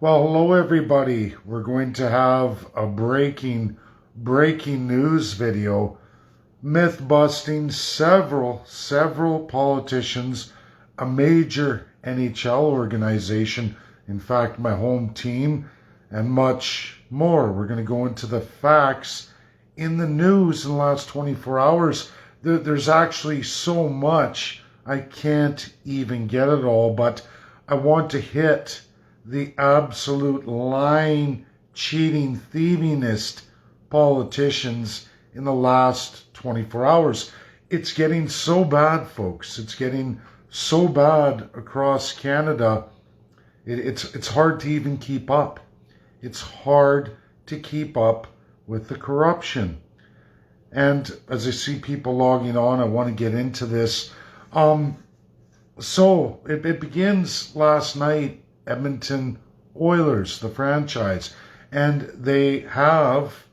Well, hello everybody. We're going to have a breaking news video myth busting several politicians, a major NHL organization, in fact my home team, and much more. We're going to go into the facts in the news in the last 24 hours. There's actually so much I can't even get it all, but I want to hit the absolute lying, cheating, thievingest politicians in the last 24 hours. It's getting so bad, folks. It's getting so bad across Canada. It's hard to even keep up. It's hard to keep up with the corruption. And as I see people logging on, I want to get into this. So it begins last night. Edmonton Oilers, the franchise, and they have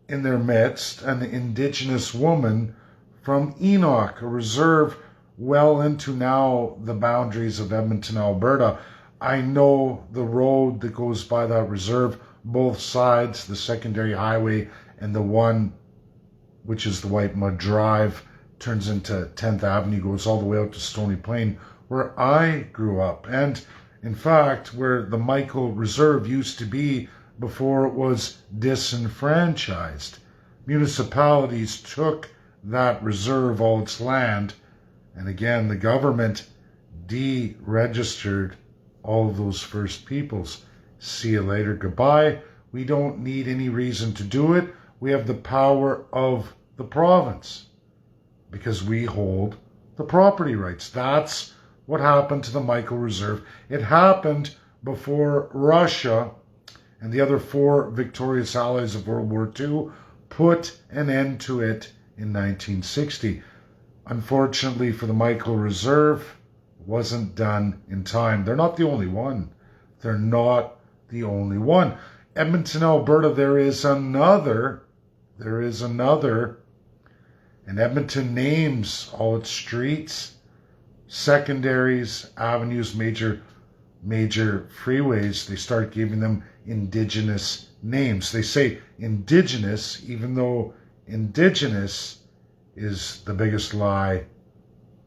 in their midst an Indigenous woman from Enoch, a reserve well into now the boundaries of Edmonton, Alberta. I know the road that goes by that reserve, both sides, the secondary highway and the one which is the White Mud Drive, turns into 10th Avenue, goes all the way out to Stony Plain, where I grew up. And in fact, where the Michael Reserve used to be before it was disenfranchised. Municipalities took that reserve, all its land, and again, the government deregistered all of those First Peoples. See you later, goodbye. We don't need any reason to do it. We have the power of the province because we hold the property rights. That's what happened to the Michael Reserve. It happened before Russia and the other four victorious allies of World War II put an end to it in 1960. Unfortunately for the Michael Reserve, it wasn't done in time. They're not the only one. They're not the only one. Edmonton, Alberta, there is another, and Edmonton names all its streets, secondaries, avenues, major freeways. They start giving them Indigenous names. They say Indigenous, even though Indigenous is the biggest lie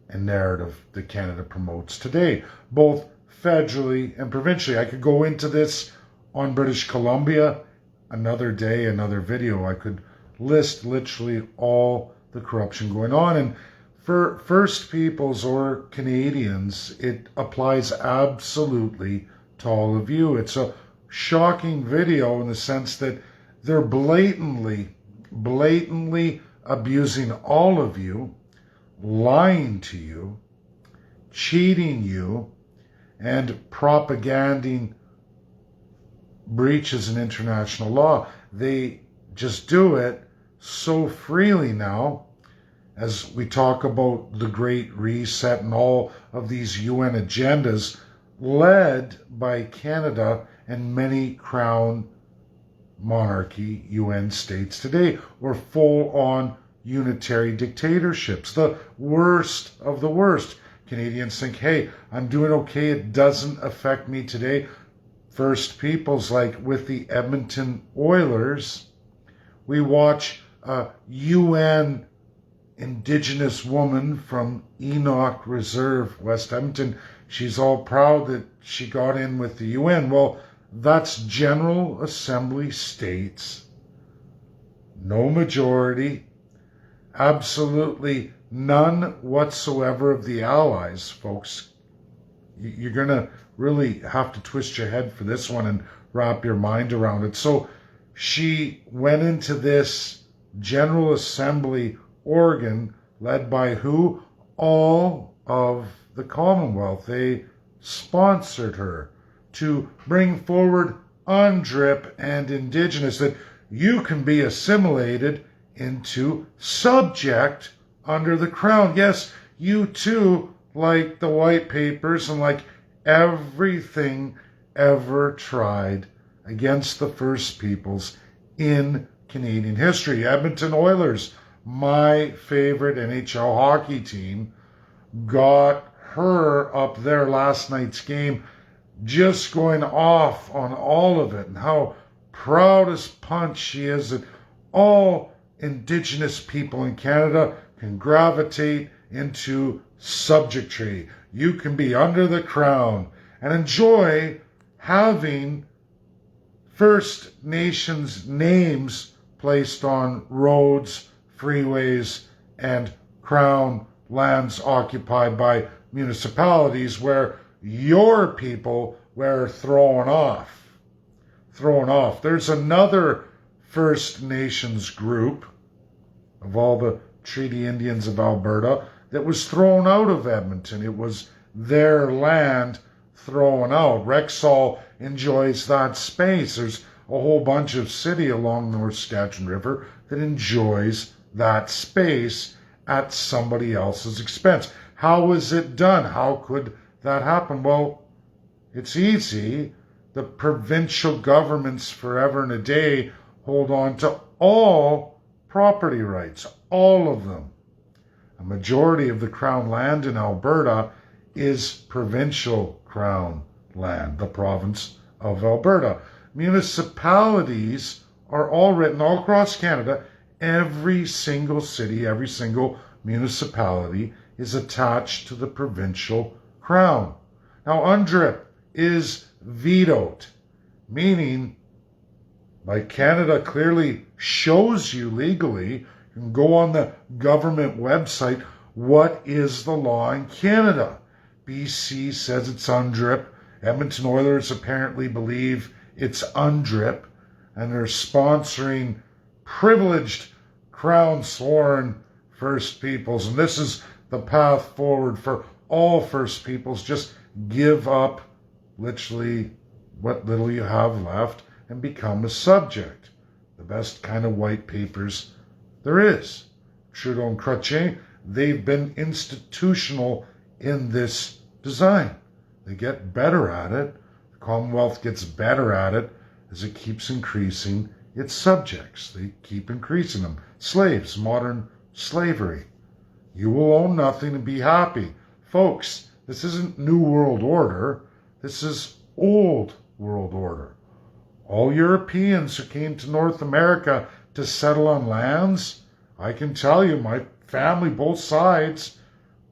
and narrative that Canada promotes today, both federally and provincially. I could go into this on British Columbia another day, another video. I could list literally all the corruption going on. And for First Peoples or Canadians, it applies absolutely to all of you. It's a shocking video in the sense that they're blatantly abusing all of you, lying to you, cheating you, and propaganding breaches in international law. They just do it so freely now. As we talk about the Great Reset and all of these UN agendas led by Canada and many crown monarchy UN states today, or full-on unitary dictatorships, the worst of the worst. Canadians think, hey, I'm doing okay, it doesn't affect me today. First Peoples, like with the Edmonton Oilers, we watch a UN Indigenous woman from Enoch Reserve, West Edmonton. She's all proud that she got in with the UN. Well, that's General Assembly states, no majority, absolutely none whatsoever of the allies, folks. You're going to really have to twist your head for this one and wrap your mind around it. So she went into this General Assembly organ led by who? All of the Commonwealth. They sponsored her to bring forward UNDRIP and Indigenous, that you can be assimilated into subject under the Crown. Yes, you too, like the white papers and like everything ever tried against the First Peoples in Canadian history. Edmonton Oilers, my favorite NHL hockey team, got her up there last night's game just going off on all of it and how proud as punch she is that all Indigenous people in Canada can gravitate into subjectry. You can be under the crown and enjoy having First Nations names placed on roads, freeways, and crown lands occupied by municipalities where your people were thrown off. There's another First Nations group of all the Treaty Indians of Alberta that was thrown out of Edmonton. It was their land thrown out. Rexall enjoys that space. There's a whole bunch of city along the North Saskatchewan River that enjoys that space at somebody else's expense. How was it done? How could that happen? Well, it's easy. The provincial governments forever and a day hold on to all property rights, all of them. A majority of the Crown land in Alberta is provincial Crown land, the province of Alberta. Municipalities are all written all across Canada. Every single city, every single municipality is attached to the provincial Crown. Now, UNDRIP is vetoed, meaning, like Canada clearly shows you legally, you can go on the government website, what is the law in Canada? BC says it's UNDRIP. Edmonton Oilers apparently believe it's UNDRIP, and they're sponsoring privileged Crown sworn First Peoples. And this is the path forward for all First Peoples. Just give up literally what little you have left and become a subject. The best kind of white papers there is. Trudeau and Chrétien, they've been institutional in this design. They get better at it. The Commonwealth gets better at it as it keeps increasing its subjects. They keep increasing them. Slaves, modern slavery. You will own nothing and be happy. Folks, this isn't New World Order. This is Old World Order. All Europeans who came to North America to settle on lands, I can tell you, my family, both sides,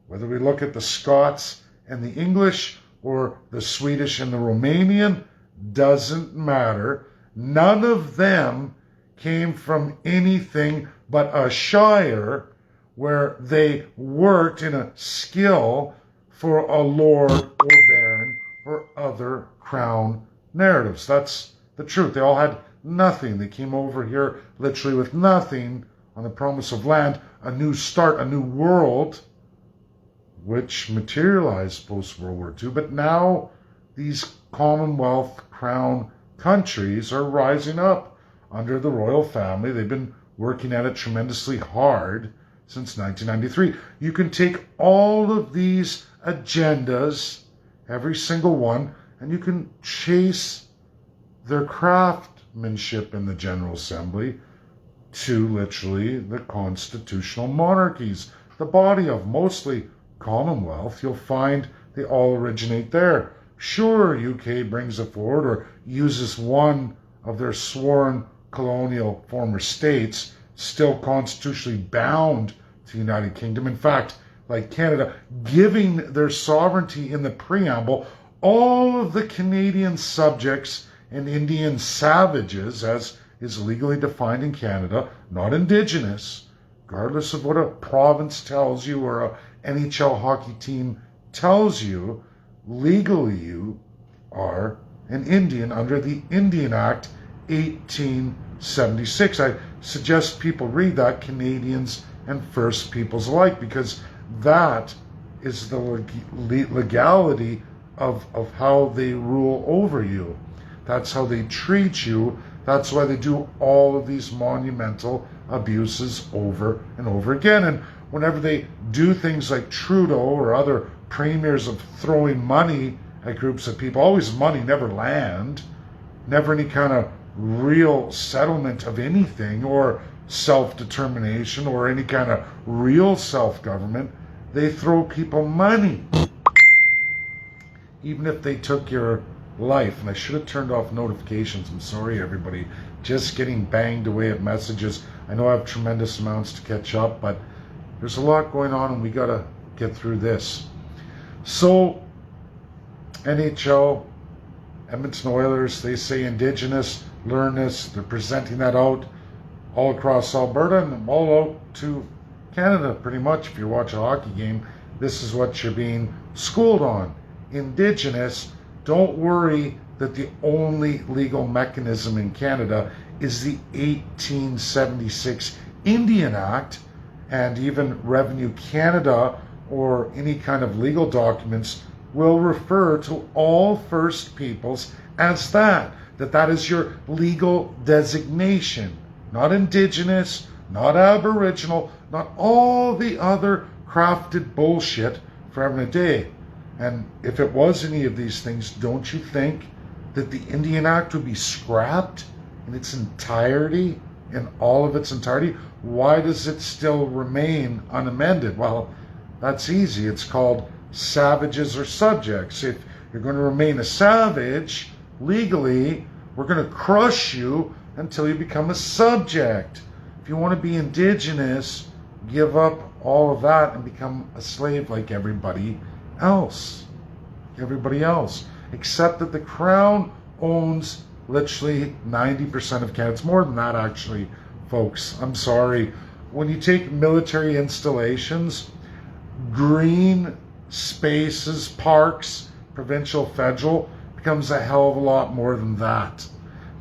whether we look at the Scots and the English or the Swedish and the Romanian, doesn't matter. None of them came from anything but a shire where they worked in a skill for a lord or baron or other crown narratives. That's the truth. They all had nothing. They came over here literally with nothing on the promise of land, a new start, a new world, which materialized post-World War II. But now these Commonwealth Crown countries are rising up under the royal family. They've been working at it tremendously hard since 1993. You can take all of these agendas, every single one, and you can chase their craftsmanship in the General Assembly to literally the constitutional monarchies, the body of mostly Commonwealth. You'll find they all originate there. Sure, UK brings it forward or uses one of their sworn colonial former states, still constitutionally bound to the United Kingdom. In fact, like Canada, giving their sovereignty in the preamble, all of the Canadian subjects and Indian savages, as is legally defined in Canada, not Indigenous, regardless of what a province tells you or a NHL hockey team tells you, legally you are an Indian under the Indian Act 1876. I suggest people read that, Canadians and First Peoples alike, because that is the legality of how they rule over you. That's how they treat you. That's why they do all of these monumental abuses over and over again. And whenever they do things like Trudeau or other premiers of throwing money at groups of people, always money, never land, never any kind of real settlement of anything or self-determination or any kind of real self-government, they throw people money. Even if they took your life. And I should have turned off notifications. I'm sorry, everybody. Just getting banged away at messages. I know I have tremendous amounts to catch up, but there's a lot going on and we got to get through this. So, NHL, Edmonton Oilers, they say Indigenous, learn this. They're presenting that out all across Alberta and all out to Canada, pretty much. If you watch a hockey game, this is what you're being schooled on. Indigenous, don't worry that the only legal mechanism in Canada is the 1876 Indian Act, and even Revenue Canada or any kind of legal documents will refer to all First Peoples as that is your legal designation. Not Indigenous, not Aboriginal, not all the other crafted bullshit for having a day. And if it was any of these things, don't you think that the Indian Act would be scrapped in its entirety, in all of its entirety? Why does it still remain unamended? Well, that's easy. It's called savages or subjects. If you're going to remain a savage, legally, we're going to crush you until you become a subject. If you want to be Indigenous, give up all of that and become a slave like everybody else. Everybody else. Except that the Crown owns literally 90% of Canada. It's more than that, actually, folks. I'm sorry. When you take military installations, green spaces, parks, provincial, federal, becomes a hell of a lot more than that.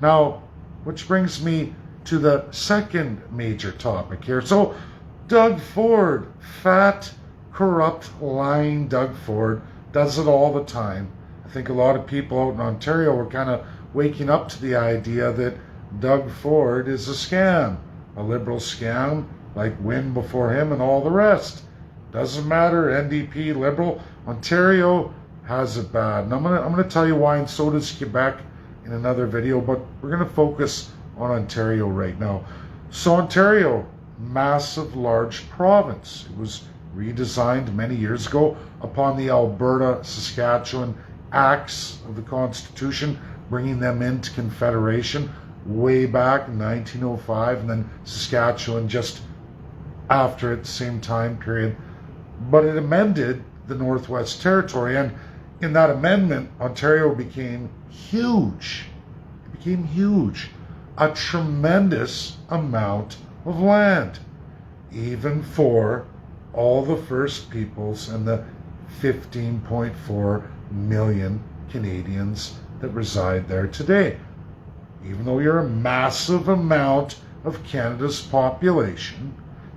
Now, which brings me to the second major topic here. So, Doug Ford, fat, corrupt, lying Doug Ford, does it all the time. I think a lot of people out in Ontario were kind of waking up to the idea that Doug Ford is a scam, a Liberal scam, like Wynne before him and all the rest. Doesn't matter, NDP, Liberal, Ontario has it bad. And I'm gonna tell you why, and so does Quebec in another video, but we're gonna focus on Ontario right now. So Ontario, massive, large province. It was redesigned many years ago upon the Alberta-Saskatchewan Acts of the Constitution, bringing them into Confederation way back in 1905, and then Saskatchewan just after it, same time period. But it amended the Northwest Territory, and in that amendment, Ontario became huge. It became huge. A tremendous amount of land, even for all the First Peoples and the 15.4 million Canadians that reside there today. Even though you're a massive amount of Canada's population,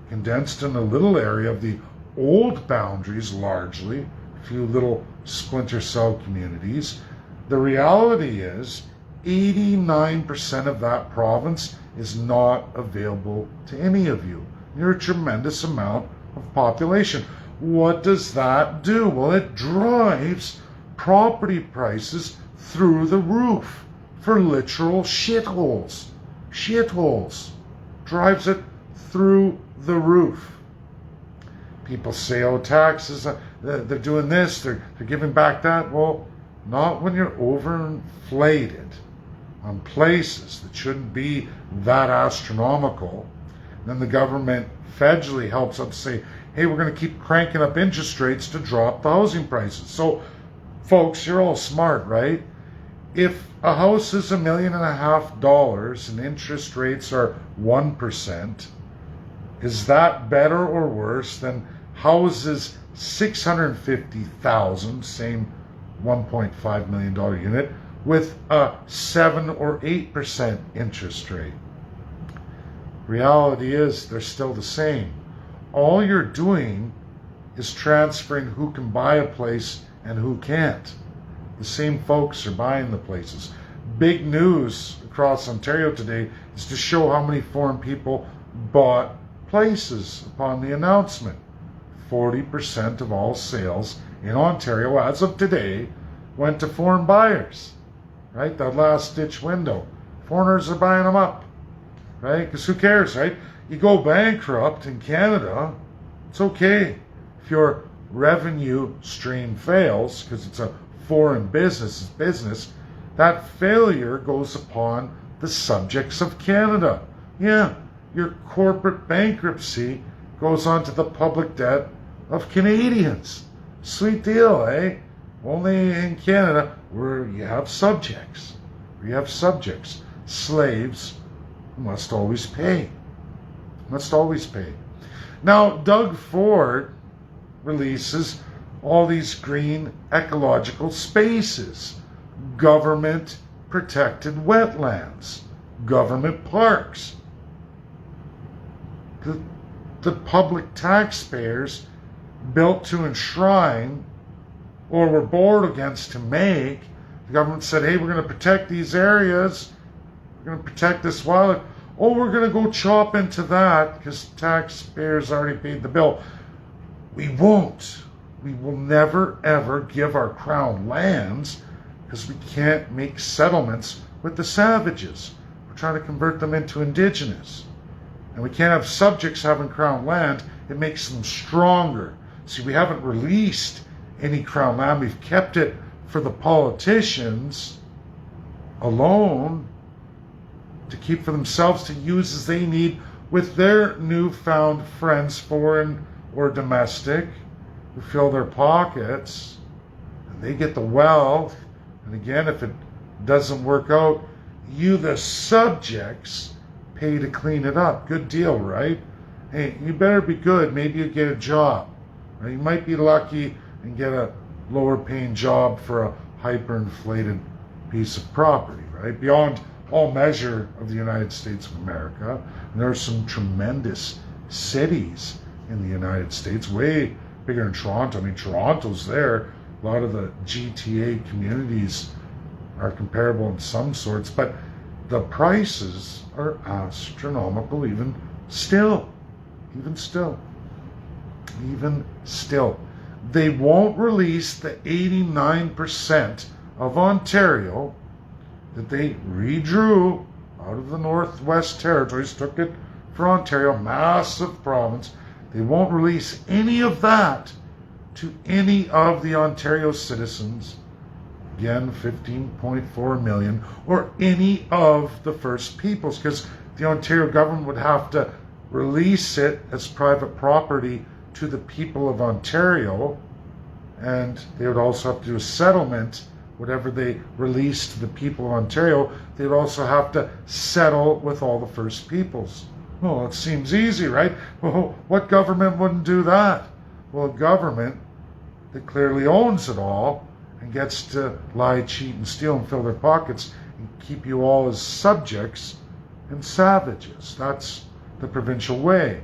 condensed in a little area of the old boundaries largely, a few little splinter cell communities, the reality is 89% of that province is not available to any of you. You're a tremendous amount of population. What does that do? Well, it drives property prices through the roof for literal shitholes. Shitholes. Drives it through the roof. People say, oh, taxes, they're doing this, they're giving back that. Well, not when you're overinflated on places that shouldn't be that astronomical. Then the government federally helps up say, hey, we're going to keep cranking up interest rates to drop the housing prices. So, folks, you're all smart, right? If a house is $1.5 million and interest rates are 1%, is that better or worse than houses $650,000, same $1.5 million unit, with a 7 or 8% interest rate? Reality is they're still the same. All you're doing is transferring who can buy a place and who can't. The same folks are buying the places. Big news across Ontario today is to show how many foreign people bought places upon the announcement. 40% of all sales in Ontario as of today went to foreign buyers, right? That last ditch window. Foreigners are buying them up, right? Because who cares, right? You go bankrupt in Canada, it's okay. If your revenue stream fails, because it's a foreign business, that failure goes upon the subjects of Canada. Yeah, your corporate bankruptcy goes onto the public debt of Canadians. Sweet deal, eh? Only in Canada where you have subjects. Slaves must always pay. Now, Doug Ford releases all these green ecological spaces, government protected wetlands, government parks. The public taxpayers built to enshrine or were born against to make. The government said, hey, we're going to protect these areas. We're going to protect this wildlife. Oh, we're going to go chop into that because taxpayers already paid the bill. We won't. We will never, ever give our crown lands because we can't make settlements with the savages. We're trying to convert them into indigenous. And we can't have subjects having crown land. It makes them stronger. See, we haven't released any crown land. We've kept it for the politicians alone to keep for themselves to use as they need with their newfound friends, foreign or domestic, who fill their pockets and they get the wealth. And again, if it doesn't work out, you, the subjects, pay to clean it up. Good deal, right? Hey, you better be good. Maybe you get a job. Right? You might be lucky and get a lower paying job for a hyperinflated piece of property, right? Beyond all measure of the United States of America. And there are some tremendous cities in the United States, way bigger than Toronto. I mean, Toronto's there. A lot of the GTA communities are comparable in some sorts, but the prices are astronomical even still. They won't release the 89% of Ontario that they redrew out of the Northwest Territories, took it for Ontario, massive province. They won't release any of that to any of the Ontario citizens, again 15.4 million, or any of the First Peoples, because the Ontario government would have to release it as private property to the people of Ontario, and they would also have to do a settlement. Whatever they release to the people of Ontario, they would also have to settle with all the First Peoples. Well, it seems easy, right? Well, what government wouldn't do that? Well, a government that clearly owns it all and gets to lie, cheat, and steal and fill their pockets and keep you all as subjects and savages. That's the provincial way.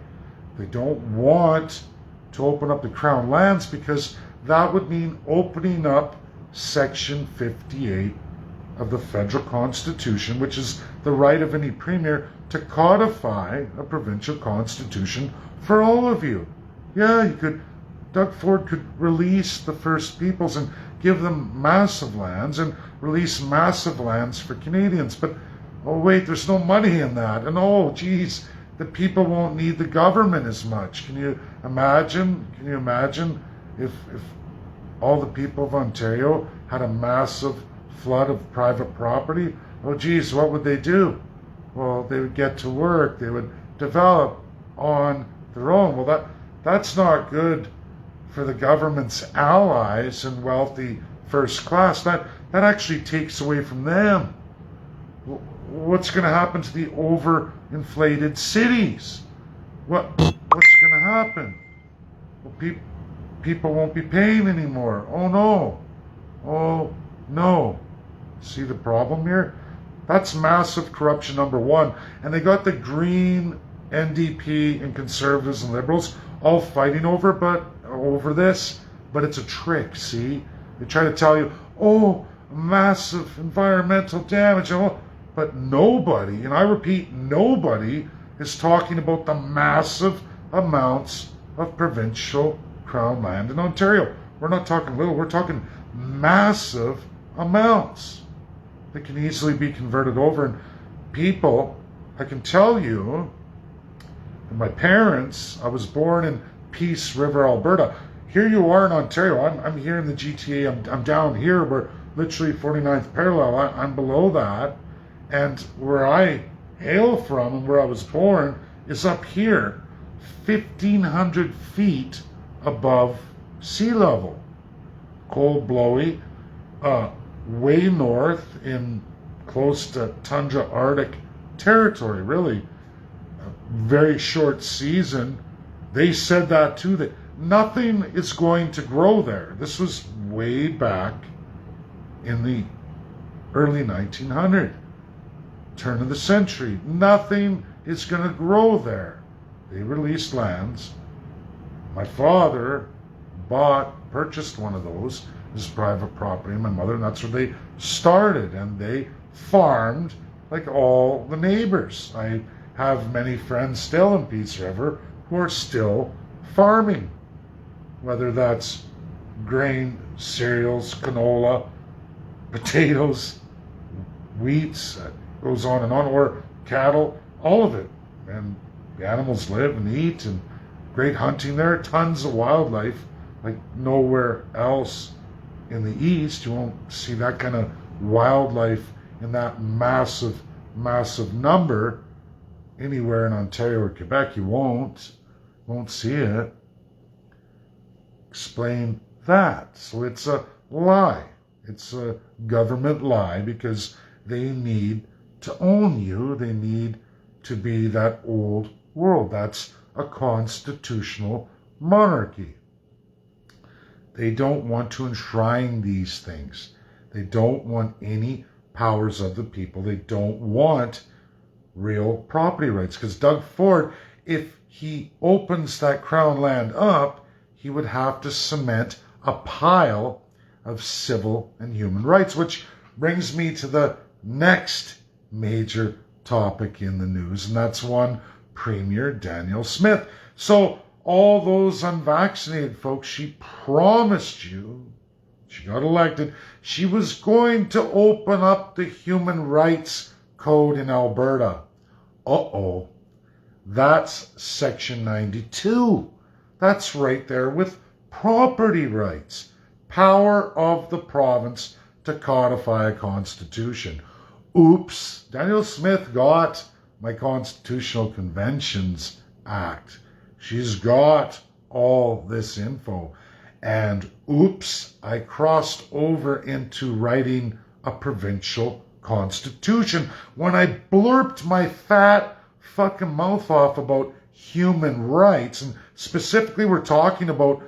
They don't want to open up the Crown lands because that would mean opening up Section 58 of the federal constitution, which is the right of any premier to codify a provincial constitution for all of you. Yeah, Doug Ford could release the First Peoples and give them massive lands and release massive lands for Canadians. But, oh wait, there's no money in that. And oh, geez, the people won't need the government as much. Can you imagine if all the people of Ontario had a massive flood of private property? Oh geez, what would they do? Well, they would get to work. They would develop on their own. Well, that's not good for the government's allies and wealthy first class. That actually takes away from them. What's going to happen to the overinflated cities? What's going to happen? Well, people won't be paying anymore. Oh no. See the problem here? That's massive corruption, number one. And they got the Green, NDP, and Conservatives and Liberals all fighting over this, but it's a trick, see? They try to tell you, oh, massive environmental damage, but nobody, and I repeat, nobody is talking about the massive amounts of provincial Crown land in Ontario. We're not talking little, we're talking massive amounts that can easily be converted over. And people, I can tell you, my parents, I was born in Peace River, Alberta. Here you are in Ontario. I'm here in the GTA. I'm down here where literally 49th parallel. I'm below that. And where I hail from and where I was born is up here, 1,500 feet above sea level. Cold, blowy, way north in close to tundra Arctic territory, really. Very short season. They said that too, that nothing is going to grow there. This was way back in the early 1900s, turn of the century. Nothing is going to grow there. They released lands. My father purchased one of those as private property, my mother, and that's where they started, and they farmed like all the neighbors. I have many friends still in Peace River who are still farming, whether that's grain, cereals, canola, potatoes, wheats, goes on and on, or cattle, all of it. And the animals live and eat, and great hunting there, tons of wildlife, like nowhere else in the East. You won't see that kind of wildlife in that massive number anywhere in Ontario or Quebec. You won't see it. Explain that. So it's a lie. It's a government lie because they need to own you. They need to be that old world. That's a constitutional monarchy. They don't want to enshrine these things. They don't want any powers of the people. They don't want real property rights. Because Doug Ford, if he opens that Crown land up, he would have to cement a pile of civil and human rights, which brings me to the next major topic in the news, and that's one Premier Danielle Smith. So all those unvaccinated folks, she promised you, she got elected, she was going to open up the human rights code in Alberta. Uh-oh. That's Section 92. That's right there with property rights. Power of the province to codify a constitution. Oops, Danielle Smith got my Constitutional Conventions Act. She's got all this info. And oops, I crossed over into writing a provincial constitution when I blurped my fat fucking mouth off about human rights. And specifically, we're talking about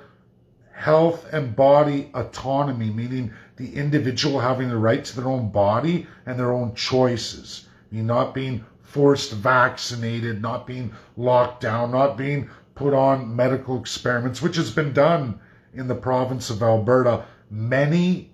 health and body autonomy, meaning the individual having the right to their own body and their own choices. I mean, not being forced vaccinated, not being locked down, not being put on medical experiments, which has been done in the province of Alberta many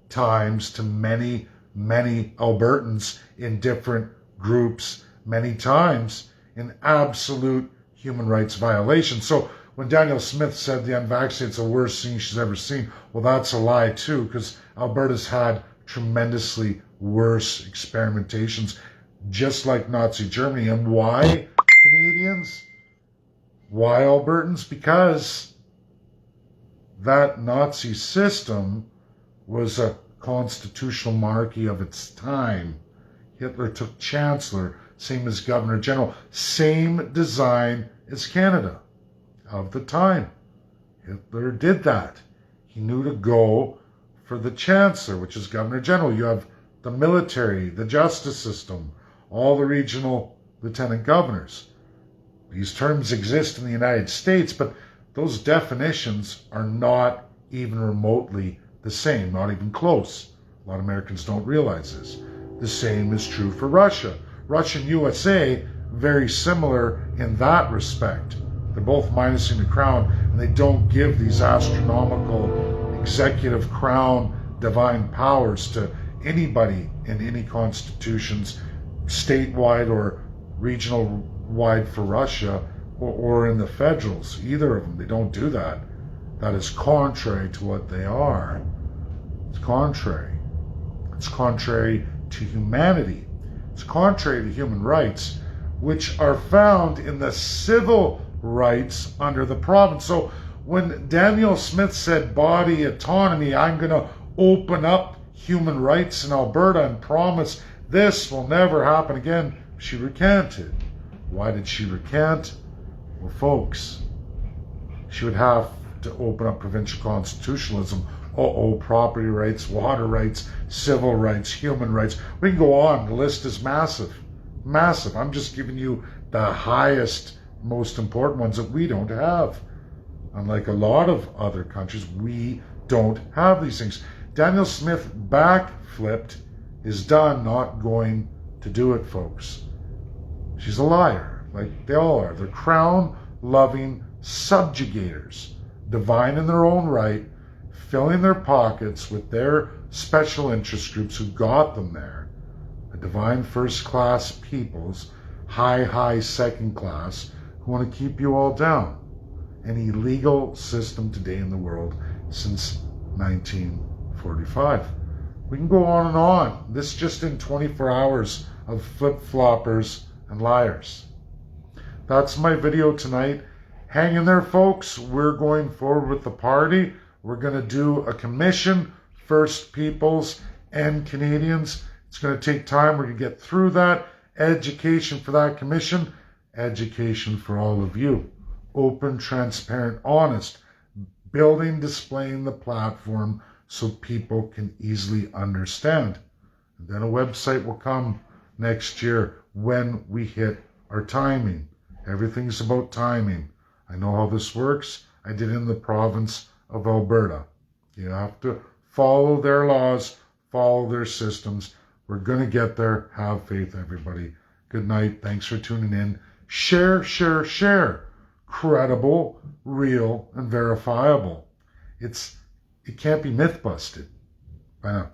times to many Albertans in different groups, many times in absolute human rights violations. So when Danielle Smith said the unvaccinated's the worst thing she's ever seen, well, that's a lie too, because Alberta's had tremendously worse experimentations, just like Nazi Germany. And why, Canadians? Why, Albertans? Because that Nazi system was a constitutional monarchy of its time. Hitler took chancellor, same as governor general, same design as Canada of the time. Hitler did that. He knew to go for the chancellor, which is governor general. You have the military, the justice system, all the regional lieutenant governors. These terms exist in the United States, but those definitions are not even remotely the same, not even close. A lot of Americans don't realize this. The same is true for Russia. Russia and USA, very similar in that respect. They're both minusing the crown, and they don't give these astronomical executive crown divine powers to anybody in any constitutions, statewide or regional wide for Russia, or in the federals. Either of them, they don't do that. That is contrary to what they are. It's contrary. It's contrary to humanity. It's contrary to human rights, which are found in the civil rights under the province. So when Danielle Smith said body autonomy, I'm going to open up human rights in Alberta and promise this will never happen again. She recanted. Why did she recant? Well, folks, she would have to open up provincial constitutionalism. Property rights, water rights, civil rights, human rights. We can go on. The list is massive. Massive. I'm just giving you the highest, most important ones that we don't have. Unlike a lot of other countries, we don't have these things. Danielle Smith backflipped, is done, not going to do it, folks. She's a liar, like they all are. They're crown-loving subjugators, divine in their own right, filling their pockets with their special interest groups who got them there. A divine first-class peoples, high second class, who want to keep you all down. An illegal system today in the world since 1945. We can go on and on. This just in 24 hours of flip-floppers and liars. That's my video tonight. Hang in there, folks. We're going forward with the party. We're going to do a commission, First Peoples and Canadians. It's going to take time. We're going to get through that. Education for that commission. Education for all of you. Open, transparent, honest. Building, displaying the platform so people can easily understand. And then a website will come next year when we hit our timing. Everything's about timing. I know how this works. I did it in the province of Alberta. You have to follow their laws, follow their systems. We're going to get there. Have faith, everybody. Good night. Thanks for tuning in. Share, share, share. Credible, real, and verifiable. It can't be myth busted. Bye now.